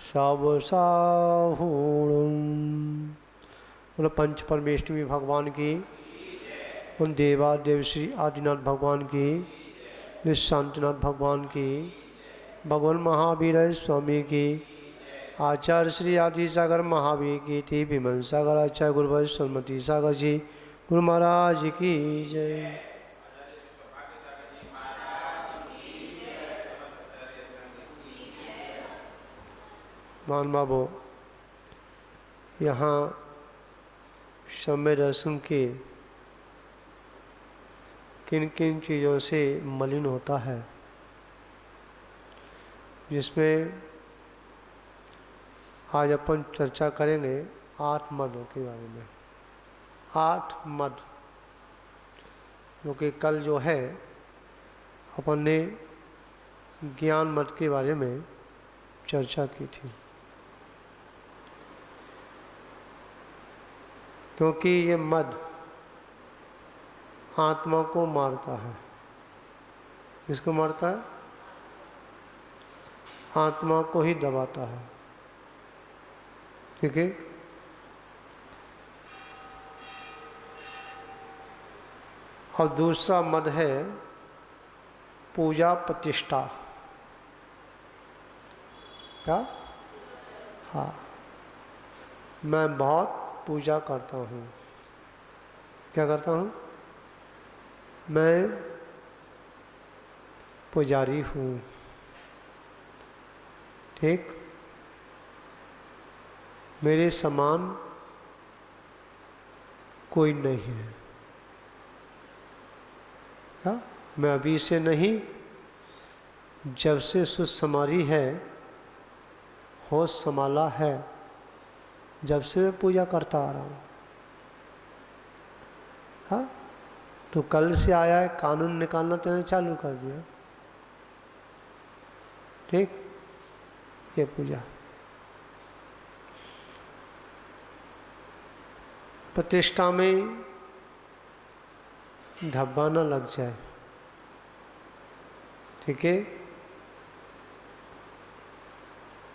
सब साहूणम। बोलो पंच परमेष्टि भगवान की, उन देवादेव श्री आदिनाथ भगवान की, निशांतनाथ भगवान की, भगवान महावीर स्वामी की, आचार्य श्री आदि सागर महावीर की थी, विमल सागर आचार्य गुरुवर सरमती सागर जी गुरु महाराज की जय। मान बाबू, यहाँ समय दर्शन के किन किन चीज़ों से मलिन होता है, जिसमें आज अपन चर्चा करेंगे 8 मदों के बारे में। 8 मद, क्योंकि कल जो है अपन ने ज्ञान मद के बारे में चर्चा की थी, क्योंकि ये मद आत्मा को मारता है। किसको मारता है? आत्मा को ही दबाता है। ठीक है। और दूसरा मद है पूजा प्रतिष्ठा। क्या? हाँ, मैं बहुत पूजा करता हूँ। क्या करता हूँ? मैं पुजारी हूँ। ठीक। मेरे समान कोई नहीं है। क्या? मैं अभी से नहीं, जब से सुध समारी है, होश संभाला है, जब से मैं पूजा करता आ रहा हूँ। हाँ, तो कल से आया है, कानून निकालना तेने चालू कर दिया। ठीक। ये पूजा प्रतिष्ठा में धब्बा न लग जाए। ठीक है।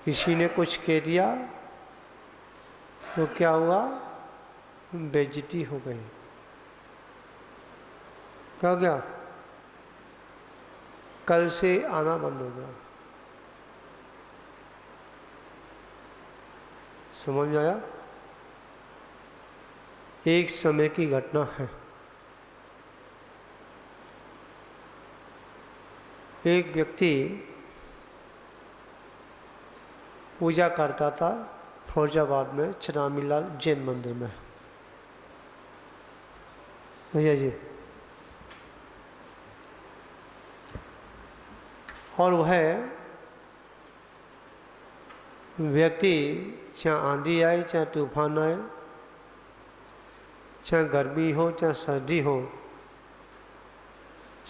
किसी ने कुछ कह दिया तो क्या हुआ? बेइज्जती हो गई। क्या हो गया? कल से आना बंद हो गया। समझ में आया? एक समय की घटना है। एक व्यक्ति पूजा करता था फौजाबाद में छनामीलाल जैन मंदिर में। भैया जी, और वह व्यक्ति चाहे आंधी आए, चाहे तूफान आए, चाहे गर्मी हो, चाहे सर्दी हो,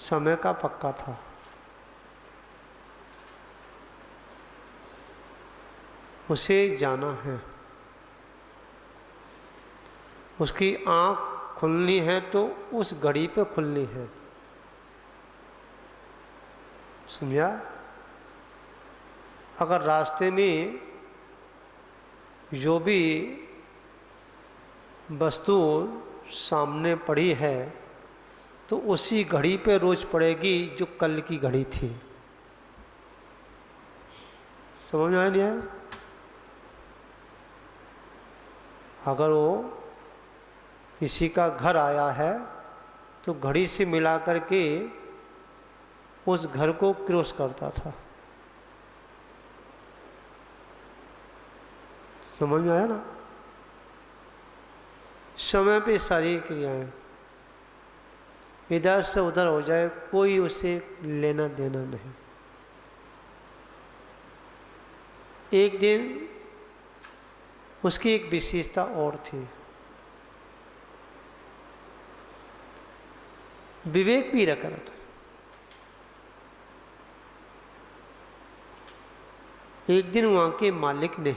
समय का पक्का था। उसे जाना है। उसकी आँख खुलनी है तो उस घड़ी पे खुलनी है। समझा? अगर रास्ते में जो भी वस्तु सामने पड़ी है तो उसी घड़ी पे रोज पड़ेगी जो कल की घड़ी थी। समझ में आया नहीं आया? अगर वो किसी का घर आया है तो घड़ी से मिला करके उस घर को क्रॉस करता था। समझ में आया ना? समय पे सारी क्रियाएं इधर से उधर हो जाए, कोई उसे लेना देना नहीं। एक दिन उसकी एक विशेषता और थी। विवेक भी रखा था। एक दिन वहां के मालिक ने,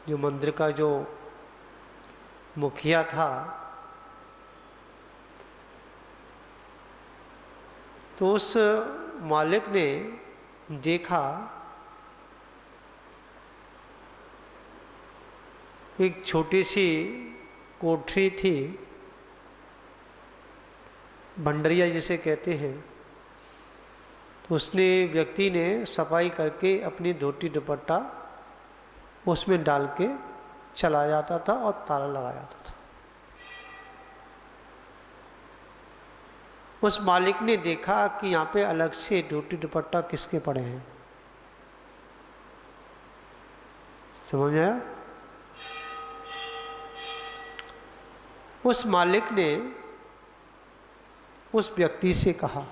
जो मंदिर का जो मुखिया था, तो उस मालिक ने देखा एक छोटी सी कोठरी थी, भंडरिया जिसे कहते हैं। तो उसने व्यक्ति ने सफाई करके अपनी धोती दुपट्टा उसमें डाल के चला जाता था और ताला लगा जाता था। उस मालिक ने देखा कि यहाँ पे अलग से धोती दुपट्टा किसके पड़े हैं। समझ आया? उस मालिक ने उस व्यक्ति से कहा,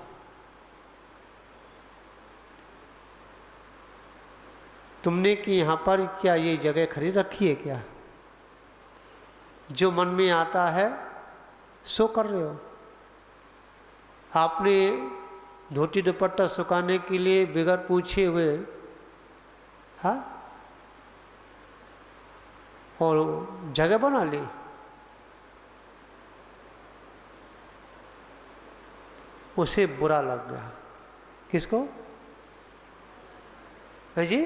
तुमने कि यहाँ पर क्या ये जगह खरीद रखी है क्या? जो मन में आता है सो कर रहे हो। आपने धोती दुपट्टा सुखाने के लिए बगैर पूछे हुए, हाँ, और जगह बना ली। उसे बुरा लग गया। किसको? है जी?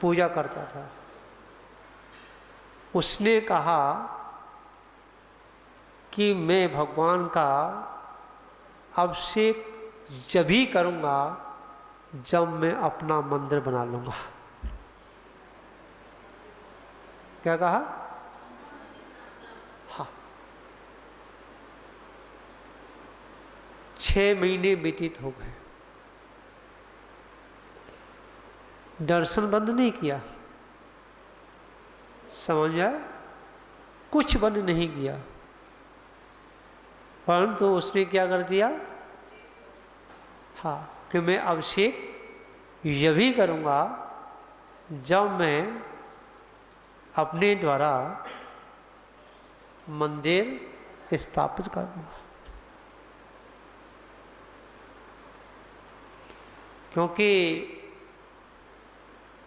पूजा करता था। उसने कहा कि मैं भगवान का अभिषेक जब ही करूंगा जब मैं अपना मंदिर बना लूंगा। क्या कहा? हाँ। 6 महीने व्यतीत हो गए, दर्शन बंद नहीं किया। समझ आया? कुछ बंद नहीं किया, परंतु उसने क्या कर दिया? हाँ, कि मैं अभिषेक यह भी करूंगा जब मैं अपने द्वारा मंदिर स्थापित करूंगा। क्योंकि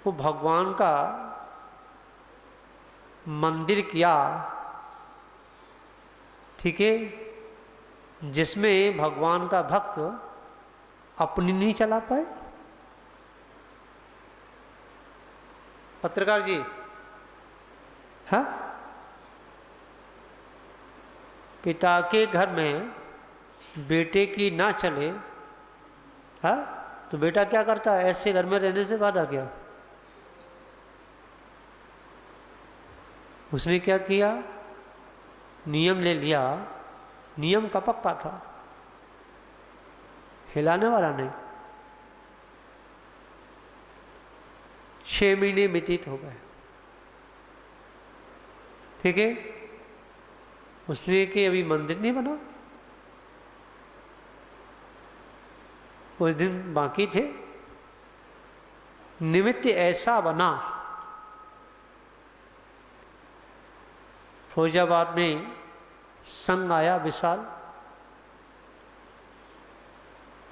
वो भगवान का मंदिर किया, ठीक है, जिसमें भगवान का भक्त अपनी नहीं चला पाए। पत्रकार जी, हाँ, पिता के घर में बेटे की ना चले, हाँ, तो बेटा क्या करता है? ऐसे घर में रहने से फायदा क्या? उसने क्या किया? नियम ले लिया। नियम का पक्का था, हिलाने वाला नहीं। 6 महीने व्यतीत हो गए, ठीक है। उसने कि अभी मंदिर नहीं बना, कुछ दिन बाकी थे। निमित्त ऐसा बना, फौजाबाद में संघ आया विशाल,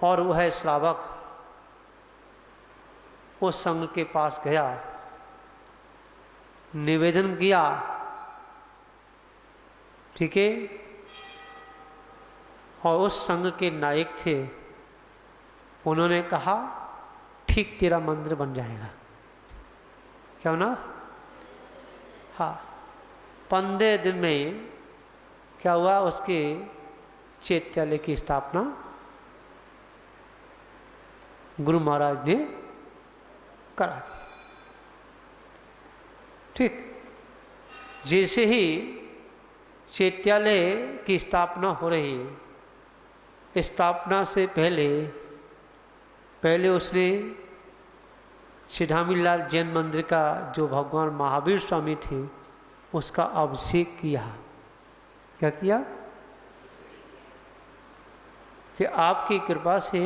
और वह श्रावक उस संघ के पास गया, निवेदन किया, ठीक है, और उस संघ के नायक थे। उन्होंने कहा ठीक तेरा मंदिर बन जाएगा। क्या ना? हाँ। 15 दिन में क्या हुआ? उसके चैत्यालय की स्थापना गुरु महाराज ने करा दी। ठीक, जैसे ही चैत्यालय की स्थापना हो रही है, स्थापना से पहले उसने सिद्धामी लाल जैन मंदिर का जो भगवान महावीर स्वामी थे उसका अभिषेक किया। क्या किया? कि आपकी कृपा से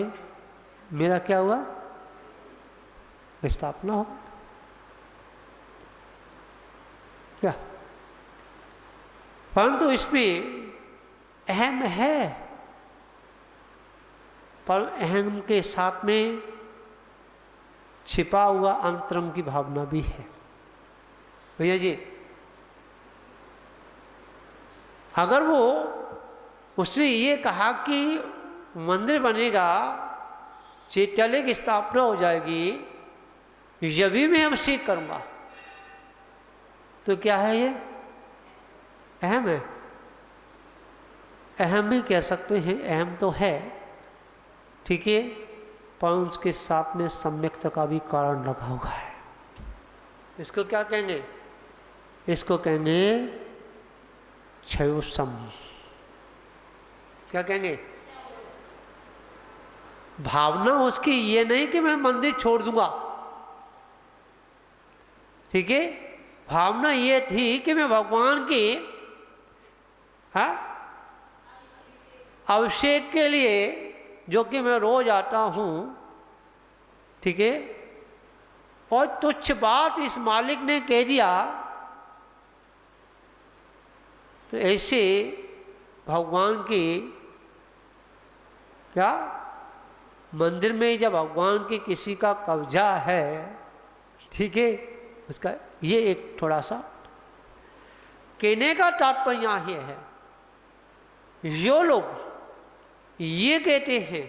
मेरा क्या हुआ? स्थापना हो। क्या? परंतु इसमें अहम है, पर अहम के साथ में छिपा हुआ अंतरंग की भावना भी है। भैया जी, अगर उसने ये कहा कि मंदिर बनेगा चैत्यालय की स्थापना हो जाएगी, यही मैं अभिषेक करूंगा। तो क्या है ये? अहम है। अहम भी कह सकते हैं, अहम तो है, ठीक है, पर उसके साथ में सम्यक्ता का भी कारण लगा हुआ है। इसको क्या कहेंगे? इसको कहेंगे क्षयोसम। क्या कहेंगे? भावना उसकी ये नहीं कि मैं मंदिर छोड़ दूंगा, ठीक है, भावना ये थी कि मैं भगवान की अभिषेक के लिए, जो कि मैं रोज आता हूं, ठीक है, और तुच्छ बात इस मालिक ने कह दिया, तो ऐसे भगवान की क्या मंदिर में जब भगवान की किसी का कब्जा है, ठीक है, उसका ये एक थोड़ा सा कहने का तात्पर्य यहाँ ये है, जो लोग ये कहते हैं,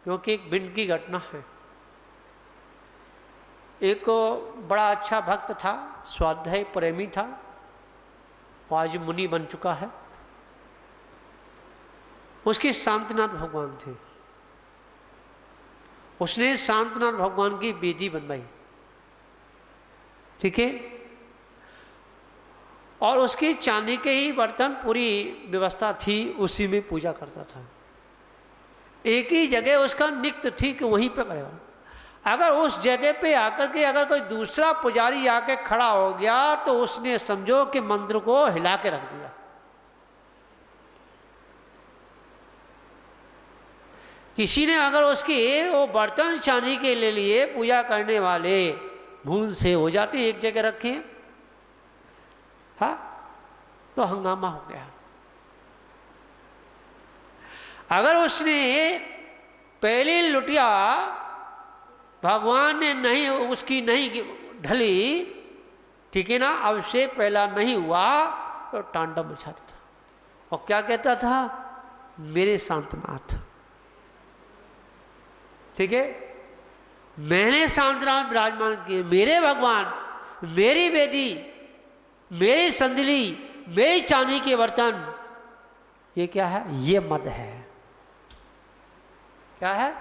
क्योंकि एक भिन्न की घटना है। एक बड़ा अच्छा भक्त था, स्वाध्याय प्रेमी था, आज मुनि बन चुका है। उसके शांतिनाथ भगवान थे। उसने शांतिनाथ भगवान की वेदी बनवाई, ठीक है, और उसकी चांदी के ही बर्तन, पूरी व्यवस्था थी, उसी में पूजा करता था। एक ही जगह उसका नित्य थी कि वहीं पे करेगा। अगर उस जगह पे आकर के अगर कोई दूसरा पुजारी आके खड़ा हो गया, तो उसने समझो कि मंदिर को हिला के रख दिया। किसी ने अगर उसके वो बर्तन चांदी के ले लिए, पूजा करने वाले भूल से हो जाते एक जगह रखे, हाँ, तो हंगामा हो गया। अगर उसने पहली लुटिया भगवान ने नहीं, उसकी नहीं ढली, ठीक है ना, अभिषेक पहला नहीं हुआ, तो तांडव मचा देता और क्या कहता था? मेरे शांतनाथ, ठीक है, मैंने शांतनाथ विराजमान किए, मेरे भगवान, मेरी वेदी, मेरी संदली, मेरी चांदी के बर्तन। ये क्या है? ये मद है। क्या है?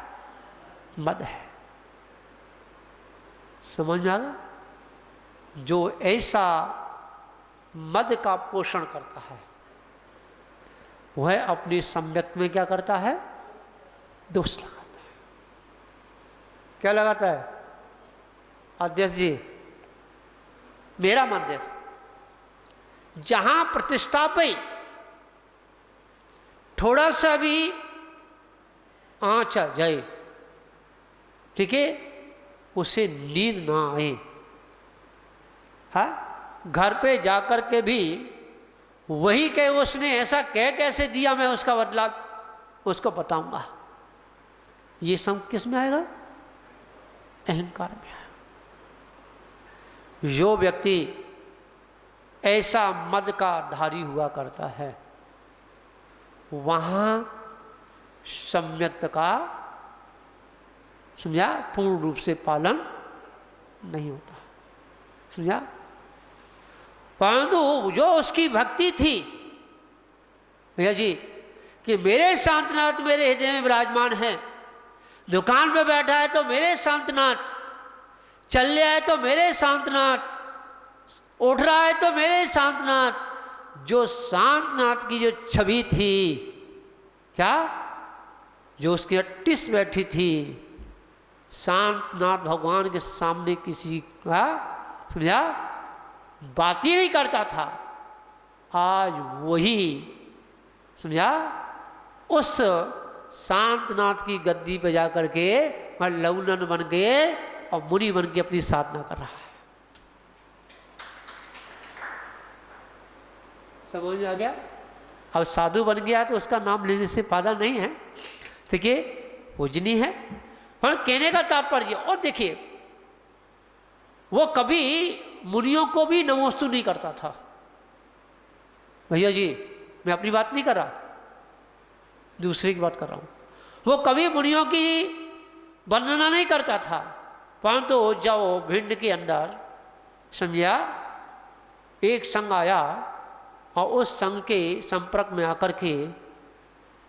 मद है। समझ में आ गया? जो ऐसा मद का पोषण करता है, वह अपनी सम्यक में क्या करता है? दोष लगाता है। क्या लगाता है? अध्यक्ष जी, मेरा मंदिर जहां प्रतिष्ठा पे थोड़ा सा भी आंच आ जाए, ठीक है, उसे नींद ना आए, हाँ, घर पे जाकर के भी वही कहे उसने ऐसा कह कैसे दिया, मैं उसका बदला उसको बताऊंगा। ये सब किस में आएगा? अहंकार में आएगा। जो व्यक्ति ऐसा मद का धारी हुआ करता है, वहां सम्यक्त का, समझा, पूर्ण रूप से पालन नहीं होता, समझा। परंतु जो उसकी भक्ति थी भैया जी कि मेरे शांतनाथ मेरे हृदय में विराजमान है, दुकान पे बैठा है तो मेरे शांतनाथ, चल रहा है तो मेरे शांतनाथ, उठ रहा है तो मेरे शांतनाथ, जो शांतनाथ की जो छवि थी, क्या, जो उसकी अट्टिस बैठी थी, शांतनाथ भगवान के सामने किसी का, समझा, बात ही नहीं करता था, आज वही, समझा, उस शांतनाथ की गद्दी पे जाकर के मैं लौनन बन के और मुनि बन के अपनी साधना कर रहा है। समझ में आ गया? अब साधु बन गया तो उसका नाम लेने से फायदा नहीं है, ठीक है, पूजनी है, पर कहने का तात्पर्य। और देखिए, वो कभी मुनियों को भी नमोस्तु नहीं करता था। भैया जी, मैं अपनी बात नहीं कर रहा, दूसरे की बात कर रहा हूं। वो कभी मुनियों की वंदना नहीं करता था, परंतु जब भिंड के अंदर समझा एक संघ आया और उस संघ के संपर्क में आकर के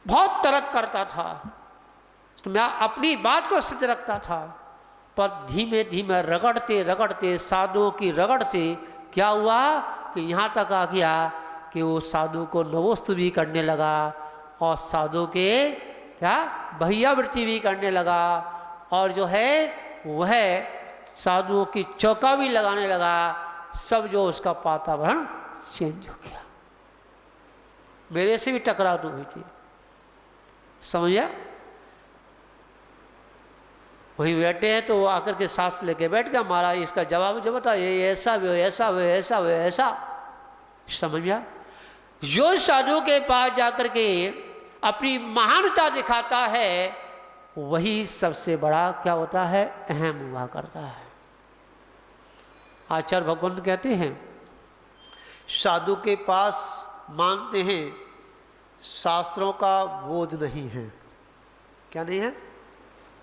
बहुत तर्क करता था, तो मैं अपनी बात को सच रखता था, पर धीमे धीमे रगड़ते रगड़ते साधुओं की रगड़ से क्या हुआ कि यहाँ तक आ गया कि वो साधु को नवोस्तु भी करने लगा और साधु के क्या भैयावृत्ति भी करने लगा, और जो है वह साधुओं की चौका भी लगाने लगा। सब जो उसका वातावरण चेंज हो गया। मेरे से भी टकराव हुई थी, समझा। वहीं बैठे हैं तो वो आकर के सांस लेके बैठ गया, महाराज इसका जवाब जो बता, ये ऐसा वो ऐसा वो ऐसा वो ऐसा, समझ गया। जो साधु के पास जाकर के अपनी महानता दिखाता है वही सबसे बड़ा क्या होता है, अहम हुआ करता है। आचार्य भगवान कहते हैं साधु के पास मानते हैं शास्त्रों का बोध नहीं है। क्या नहीं है?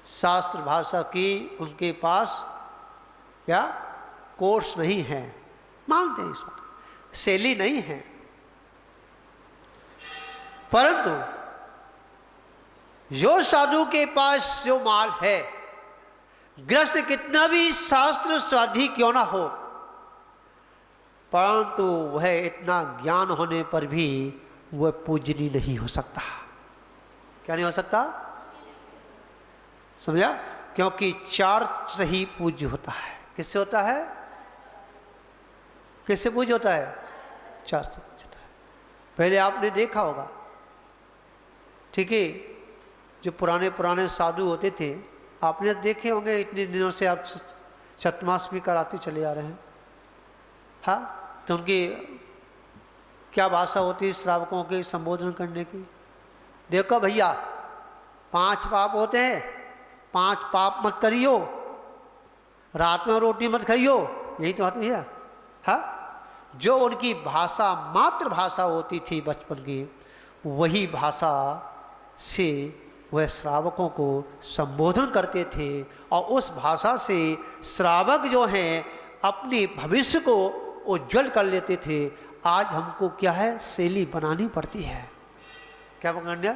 शास्त्र भाषा की उनके पास क्या कोर्स नहीं है, मानते हैं, इस शैली नहीं है। परंतु जो साधु के पास जो माल है, ग्रस्त कितना भी शास्त्र स्वाधी क्यों ना हो, परंतु वह इतना ज्ञान होने पर भी वह पूजनीय नहीं हो सकता। क्या नहीं हो सकता? समझा? क्योंकि चार से ही पूज्य होता है। किससे होता है? किससे पूज्य होता है? चार से पूज्य होता है। पहले आपने देखा होगा, ठीक है, जो पुराने पुराने साधु होते थे, आपने देखे होंगे, इतने दिनों से आप शतमास भी कराते चले आ रहे हैं। हाँ, तो उनकी क्या भाषा होती है श्रावकों के संबोधन करने की? देखो भैया, 5 पाप होते हैं, 5 पाप मत करियो, रात में रोटी मत खाइयो, यही तो बात भैया। हाँ, जो उनकी भाषा मातृभाषा होती थी बचपन की, वही भाषा से वह श्रावकों को संबोधन करते थे, और उस भाषा से श्रावक जो हैं अपने भविष्य को उज्जवल कर लेते थे। आज हमको क्या है, शैली बनानी पड़ती है। क्या पकड़ना?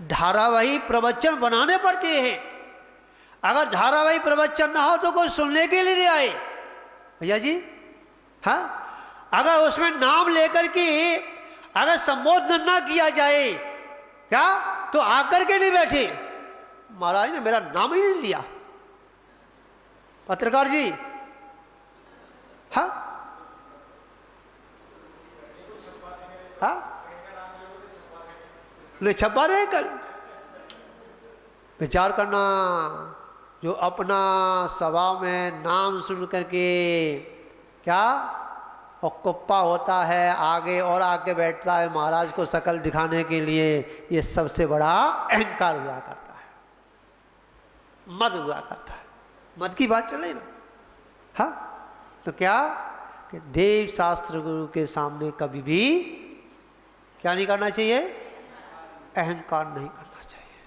धारावाही प्रवचन बनाने पड़ते हैं। अगर धारावाही प्रवचन ना हो तो कोई सुनने के लिए नहीं आए भैया जी। हाँ, अगर उसमें नाम लेकर के अगर संबोधन ना किया जाए क्या, तो आकर के नहीं बैठे, महाराज ने मेरा नाम ही नहीं लिया, पत्रकार जी। हाँ हाँ, ले छपा रहे कल। विचार करना, जो अपना सभा में नाम सुन करके क्या और कुप्पा होता है, आगे और आगे बैठता है महाराज को शकल दिखाने के लिए, ये सबसे बड़ा अहंकार हुआ करता है, मद हुआ करता है। मद की बात चले ना। हाँ, तो क्या कि देव शास्त्र गुरु के सामने कभी भी क्या नहीं करना चाहिए, अहंकार नहीं करना चाहिए।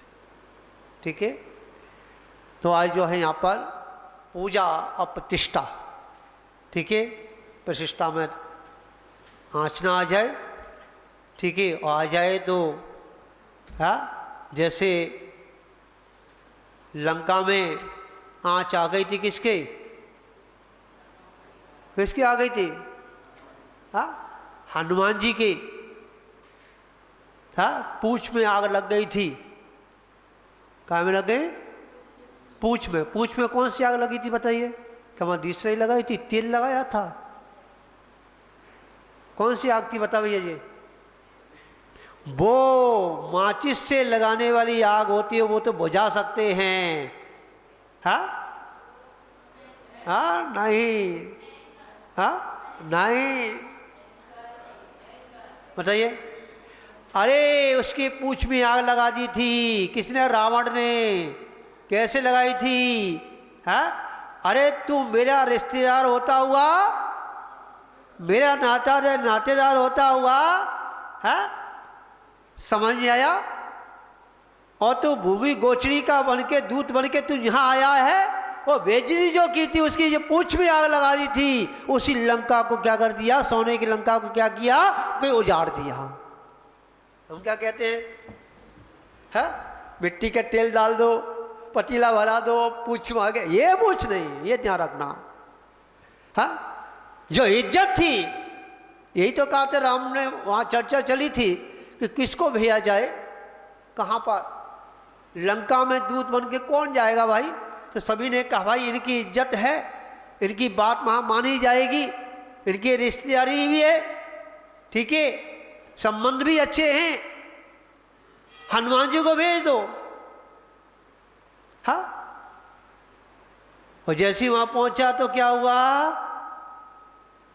ठीक है, तो आज जो है यहाँ पर पूजा और प्रतिष्ठा, ठीक है, प्रतिष्ठा में आँच ना आ जाए, ठीक है, और आ जाए तो हाँ, जैसे लंका में आँच आ गई थी, किसके किसकी आ गई थी? हाँ, हनुमान जी के, हाँ, पूंछ में आग लग गई थी। कहाँ में लग गई? पूंछ में। पूंछ में कौन सी आग लगी थी बताइए? क्या दूसरी लगाई थी? तेल लगाया था? कौन सी आग थी बता भैया जी? वो माचिस से लगाने वाली आग होती है, वो तो बुझा सकते हैं। हाँ हाँ, नहीं, हाँ नहीं, बताइए। अरे उसकी पूंछ में आग लगा दी थी, किसने? रावण ने। कैसे लगाई थी? हाँ, अरे तू मेरा रिश्तेदार होता हुआ, मेरा नातेदार होता हुआ, है समझ नहीं आया? और तू भूमि गोचरी का बन के दूत बन के तू यहाँ आया है। वो बेइज्जती जो की थी उसकी जो पूंछ में आग लगा दी थी, उसी लंका को क्या कर दिया, सोने की लंका को क्या किया कि उजाड़ दिया। हम क्या कहते हैं, है मिट्टी का तेल डाल दो, पतीला भरा दो, पूछ में आगे, ये पूछ नहीं, ये ध्यान रखना। हाँ, जो इज्जत थी, यही तो कहा था राम ने, वहाँ चर्चा चली थी कि किसको भेजा जाए, कहाँ पर, लंका में दूत बन के कौन जाएगा भाई। तो सभी ने कहा भाई इनकी इज्जत है, इनकी बात वहाँ मानी जाएगी, इनकी रिश्तेदारी भी है, ठीक है, संबंध भी अच्छे हैं, हनुमान जी को भेज दो। हाँ, और जैसे ही वहां पहुंचा तो क्या हुआ,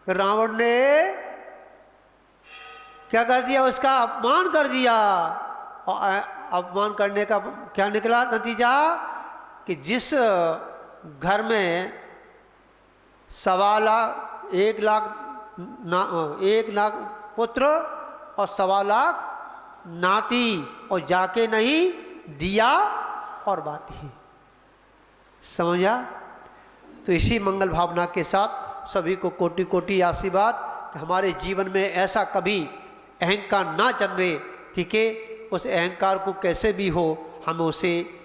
रावण ने क्या कर दिया, उसका अपमान कर दिया। और अपमान करने का क्या निकला नतीजा, कि जिस घर में 1,00,000 पुत्र और 1,00,000 नाती, और जाके नहीं दिया और बाती, समझा। तो इसी मंगल भावना के साथ सभी को कोटि कोटि आशीर्वाद कि हमारे जीवन में ऐसा कभी अहंकार ना जन्मे, ठीक है। उस अहंकार को कैसे भी हो हम उसे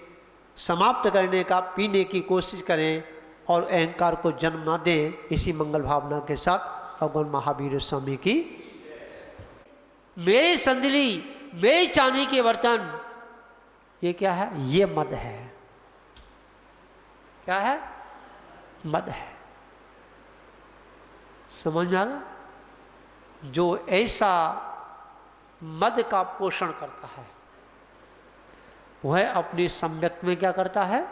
समाप्त करने का, पीने की कोशिश करें और अहंकार को जन्म ना दें। इसी मंगल भावना के साथ भगवान महावीर स्वामी की। मेरी संदली, मेरी चांदी के बर्तन, ये क्या है, ये मद है। क्या है, मद है। समझ में आ गया। जो ऐसा मद का पोषण करता है वह अपनी सम्यक में क्या करता है,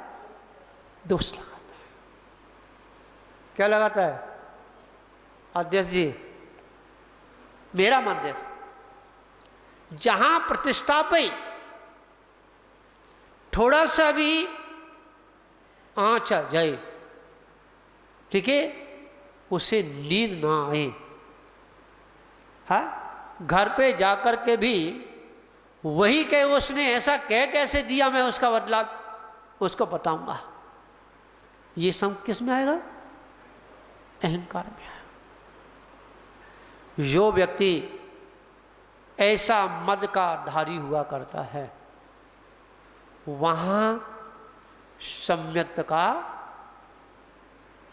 दोष लगाता है। क्या लगाता है अध्यक्ष जी, मेरा मंदिर जहां प्रतिष्ठा पे थोड़ा सा भी आँच आ जाए, ठीक है, उसे नींद ना आए। हाँ, घर पे जाकर के भी वही कहे उसने ऐसा कह कैसे दिया, मैं उसका बदला उसको बताऊंगा। ये सब किस में आएगा, अहंकार में आएगा। जो व्यक्ति ऐसा मद का धारी हुआ करता है वहां सम्यक्त का,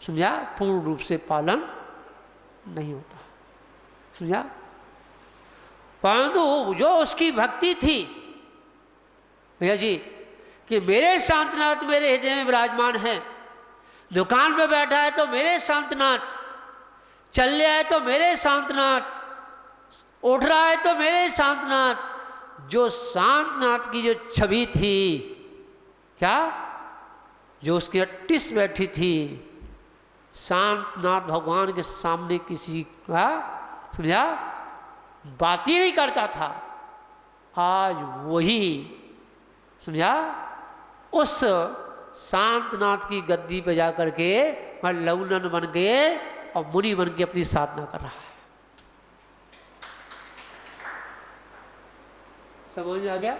समझा, पूर्ण रूप से पालन नहीं होता, समझा। परंतु जो उसकी भक्ति थी भैया जी कि मेरे शांतनाथ मेरे हृदय में विराजमान है, दुकान पे बैठा है तो मेरे शांतनाथ, चल रहा है तो मेरे शांतनाथ, उठ रहा है तो मेरे शांतनाथ। जो शांतनाथ की जो छवि थी, क्या, जो उसकी 38 बैठी थी, शांतनाथ भगवान के सामने किसी का, समझा, बात ही नहीं करता था। आज वही, समझा, उस शांतनाथ की गद्दी पे जाकर के वह लौनन बन के और मुनि बन के अपनी साधना कर रहा है। समझ में आ गया।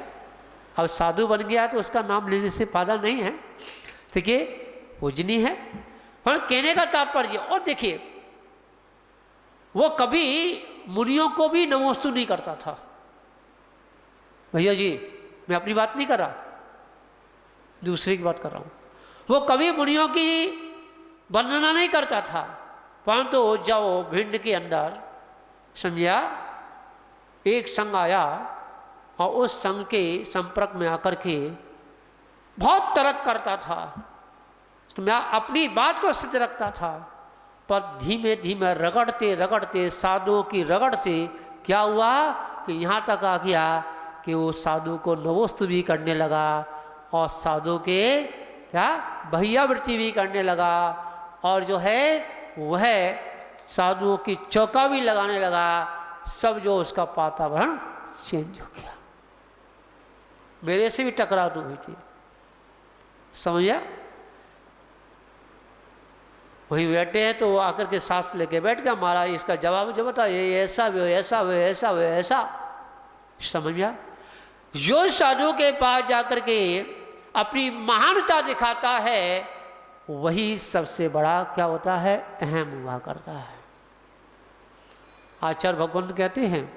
अब साधु बन गया तो उसका नाम लेने से फायदा नहीं है, ठीक है, पूजनीय है। पर कहने का तात्पर्य, और देखिए वो कभी मुनियों को भी नमोस्तु नहीं करता था। भैया जी मैं अपनी बात नहीं कर रहा, दूसरे की बात कर रहा हूं। वो कभी मुनियों की वंदना नहीं करता था, परंतु जब भिंड के अंदर, समझा, एक संघ आया और उस संघ के संपर्क में आकर के बहुत तर्क करता था, समझा, अपनी बात को सच रखता था, पर धीमे धीमे रगड़ते रगड़ते साधुओं की रगड़ से क्या हुआ कि यहाँ तक आ गया कि वो साधु को नवोस्तु भी करने लगा और साधु के क्या भैयावृत्ति भी करने लगा, और जो है वह साधुओं की चौका भी लगाने लगा। सब जो उसका वातावरण चेंज हो गया। मेरे से भी टकराव हुई थी, समझा। वहीं बैठे हैं तो वो आकर के सांस लेके बैठ गया, महाराज इसका जवाब जो बता, ये ऐसा भी ऐसा भी ऐसा भी ऐसा, समझ गया। जो साधु के पास जाकर के अपनी महानता दिखाता है वही सबसे बड़ा क्या होता है, अहम हुआ करता है। आचार्य भगवंत कहते हैं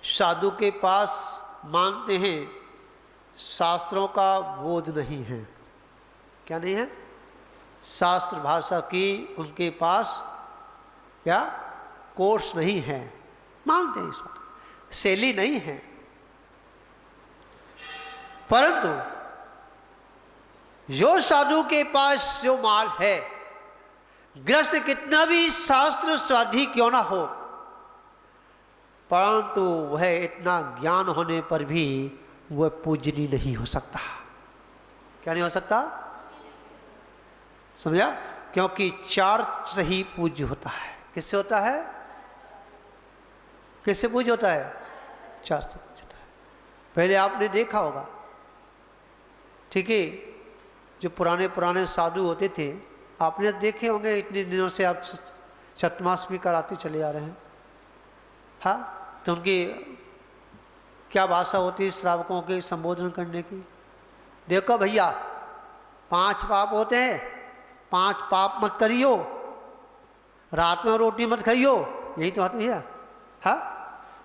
साधु के पास मानते हैं शास्त्रों का बोध नहीं है। क्या नहीं है? शास्त्र भाषा की उनके पास क्या कोर्स नहीं है, मानते हैं इस बात, शैली नहीं है। परंतु जो साधु के पास जो माल है, गृहस्थ कितना भी शास्त्र स्वाधी क्यों ना हो, परंतु वह इतना ज्ञान होने पर भी वह पूजनीय नहीं हो सकता। क्या नहीं हो सकता? समझा? क्योंकि चार से ही पूज्य होता है। किससे होता है? किससे पूज्य होता है? चार से पूज्य होता है। पहले आपने देखा होगा, ठीक है, जो पुराने पुराने साधु होते थे, आपने देखे होंगे, इतने दिनों से आप शतमाष्टमी कराते चले आ रहे हैं। हाँ, तो उनकी क्या भाषा होती है श्रावकों के संबोधन करने की? देखो भैया, 5 पाप होते हैं, 5 पाप मत करियो, रात में रोटी मत खाइयो, यही तो बात है। हाँ,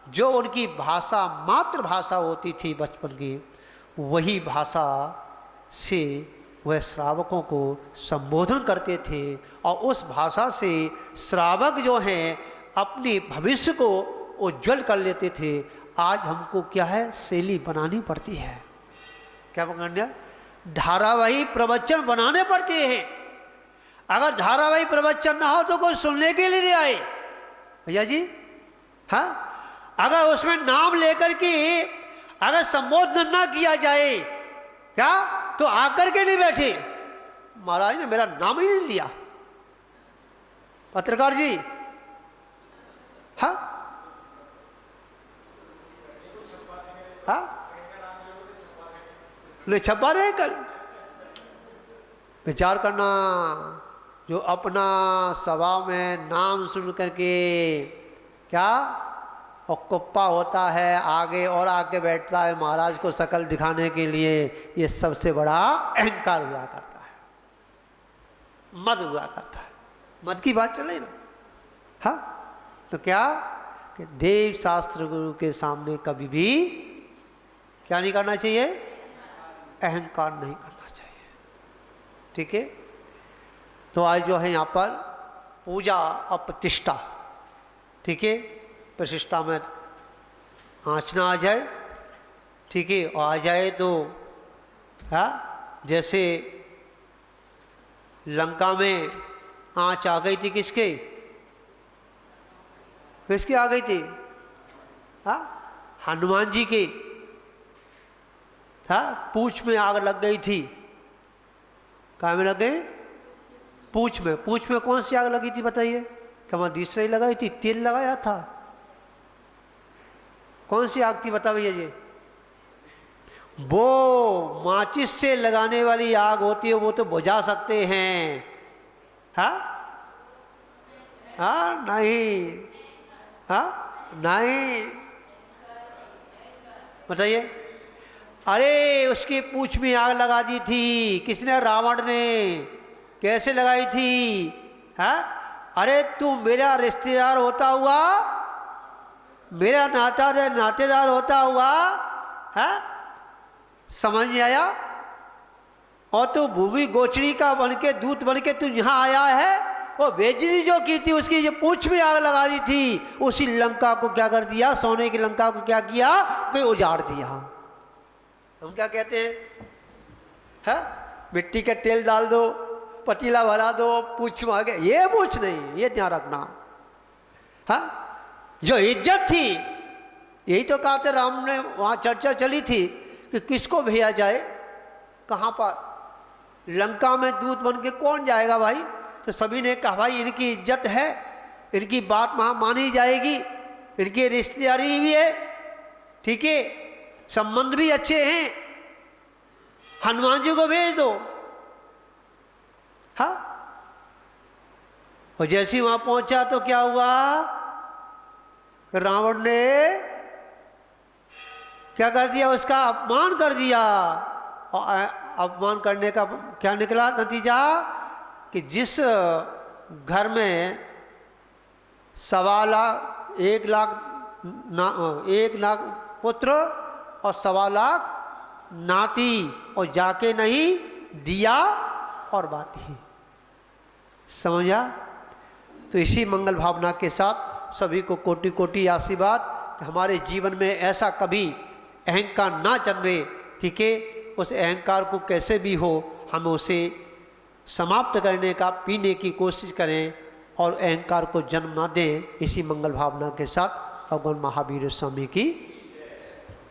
जो उनकी भाषा मातृभाषा होती थी बचपन की, वही भाषा से वह श्रावकों को संबोधन करते थे और उस भाषा से श्रावक जो हैं अपने भविष्य को उज्जवल कर लेते थे। आज हमको क्या है, शैली बनानी पड़ती है। क्या पकड़ना? धारावाही प्रवचन बनाने पड़ते हैं। अगर धारावाही प्रवचन ना हो तो कोई सुनने के लिए नहीं आए भैया जी। हाँ, अगर उसमें नाम लेकर के अगर संबोधन ना किया जाए क्या, तो आकर के नहीं बैठे, महाराज ने मेरा नाम ही नहीं लिया, पत्रकार जी। हाँ हाँ, नहीं छपा रहे। कल विचार करना, जो अपना सभा में नाम सुन करके क्या और कुप्पा होता है, आगे और आगे बैठता है महाराज को शकल दिखाने के लिए, ये सबसे बड़ा अहंकार हुआ करता है, मद हुआ करता है। मद की बात चले ना। हाँ, तो क्या कि देव शास्त्र गुरु के सामने कभी भी क्या नहीं करना चाहिए, अहंकार नहीं करना चाहिए। ठीक है, तो आज जो है यहाँ पर पूजा और प्रतिष्ठा, ठीक है, प्रतिष्ठा में आँचना आ जाए, ठीक है, और आ जाए तो हाँ, जैसे लंका में आँच आ गई थी, किसके किसकी आ गई थी? हाँ, हनुमान जी की। हाँ, पूंछ में आग लग गई थी। कहाँ में लग गई? पूंछ में। पूंछ में कौन सी आग लगी थी बताइए? क्या दूसरी लगाई थी? तेल लगाया था? कौन सी आग थी बता भैया जी? वो माचिस से लगाने वाली आग होती है, वो तो बुझा सकते हैं। हाँ हाँ, नहीं, हाँ नहीं, बताइए। अरे उसकी पूंछ में आग लगा दी थी किसने? रावण ने। कैसे लगाई थी? हाँ, अरे तू मेरा रिश्तेदार होता हुआ, मेरा नातेदार होता हुआ, है समझ नहीं आया? और तू भूमि गोचरी का बनके, दूत बनके तू यहाँ आया है। वो बेइज्जती जो की थी, उसकी जो पूंछ में आग लगा दी थी, उसी लंका को क्या कर दिया? सोने की लंका को क्या किया? कोई उजाड़ दिया। हम क्या कहते हैं? है मिट्टी का तेल डाल दो, पतीला भरा दो, पूंछ में आ गया। ये पूंछ नहीं, ये ध्यान रखना। हाँ, जो इज्जत थी, यही तो कहा था राम ने, वहाँ चर्चा चली थी कि किसको भेजा जाए, कहाँ पर? लंका में दूत बन के कौन जाएगा भाई? तो सभी ने कहा भाई इनकी इज्जत है, इनकी बात वहाँ मानी जाएगी, इनकी रिश्तेदारी भी है, ठीक है, संबंध भी अच्छे हैं, हनुमान जी को भेज दो। हाँ, और जैसे वहाँ पहुँचा तो क्या हुआ? रावण ने क्या कर दिया, उसका अपमान कर दिया। और अपमान करने का क्या निकला नतीजा कि जिस घर में 1 लाख पुत्र और 1.25 लाख नाती, और जाके नहीं दिया और बाती। समझा? तो इसी मंगल भावना के साथ सभी को कोटि कोटि आशीर्वाद कि हमारे जीवन में ऐसा कभी अहंकार ना जन्मे। ठीक है, उस अहंकार को कैसे भी हो हम उसे समाप्त करने का, पीने की कोशिश करें और अहंकार को जन्म ना दें। इसी मंगल भावना के साथ भगवान महावीर स्वामी की